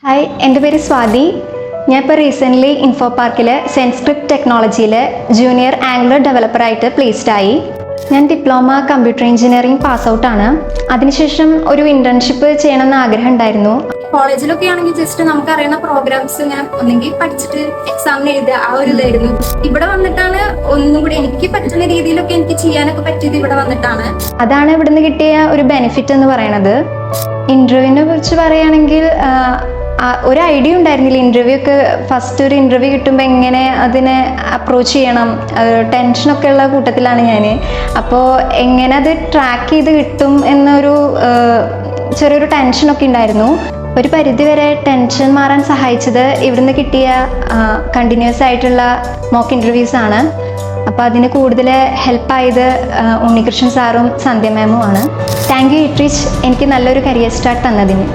Hi, എൻ്റെ പേര് സ്വാതി. ഞാൻ ഇപ്പോൾ റീസെൻ്റ്ലി ഇൻഫോ പാർക്കിൽ സെൻസ്ക്രിപ്റ്റ് ടെക്നോളജിയിൽ ജൂനിയർ ആംഗുലർ ഡെവലപ്പറായിട്ട് പ്ലേസ്ഡ് ആയി. ഞാൻ ഡിപ്ലോമ കമ്പ്യൂട്ടർ എഞ്ചിനീയറിംഗ് പാസ് ഔട്ടാണ്. അതിനുശേഷം ഒരു ഇൻറ്റേൺഷിപ്പ് ചെയ്യണമെന്ന് ആഗ്രഹം ഉണ്ടായിരുന്നു. കോളേജിലൊക്കെ ആണെങ്കിൽ ജസ്റ്റ് നമുക്ക് അറിയുന്ന പ്രോഗ്രാംസ് ഇങ്ങനെ ഒന്നെങ്കിൽ പഠിച്ചിട്ട് എക്സാമിന് എഴുതുക, ആ ഒരു ഇതായിരുന്നു. ഇവിടെ വന്നിട്ടാണ് ഒന്നും കൂടി എനിക്ക് പറ്റുന്ന രീതിയിലൊക്കെ എനിക്ക് ചെയ്യാനൊക്കെ പറ്റിയത് ഇവിടെ വന്നിട്ടാണ്. അതാണ് ഇവിടുന്ന് കിട്ടിയ ഒരു ബെനിഫിറ്റ് എന്ന് പറയുന്നത്. ഇൻ്റർവ്യൂവിനെ കുറിച്ച് പറയുകയാണെങ്കിൽ ഒരു ഐഡിയ ഉണ്ടായിരുന്നില്ല. ഇൻ്റർവ്യൂ ഒക്കെ ഫസ്റ്റ് ഒരു ഇൻ്റർവ്യൂ കിട്ടുമ്പോൾ എങ്ങനെ അതിനെ അപ്രോച്ച് ചെയ്യണം, ടെൻഷനൊക്കെ ഉള്ള കൂട്ടത്തിലാണ് ഞാൻ. അപ്പോൾ എങ്ങനെ അത് ട്രാക്ക് ചെയ്ത് കിട്ടും എന്നൊരു ചെറിയൊരു ടെൻഷനൊക്കെ ഉണ്ടായിരുന്നു. ഒരു പരിധിവരെ ടെൻഷൻ മാറാൻ സഹായിച്ചത് ഇവിടുന്ന് കിട്ടിയ കണ്ടിന്യൂസ് ആയിട്ടുള്ള മോക്ക് ഇൻ്റർവ്യൂസ് ആണ്. അപ്പോൾ അതിന് കൂടുതൽ ഹെൽപ്പായത് ഉണ്ണികൃഷ്ണൻ സാറും സന്ധ്യ മാമും ആണ്. താങ്ക് യു ഇട്രിച്ച്, എനിക്ക് നല്ലൊരു കരിയർ സ്റ്റാർട്ട് തന്നതിന്.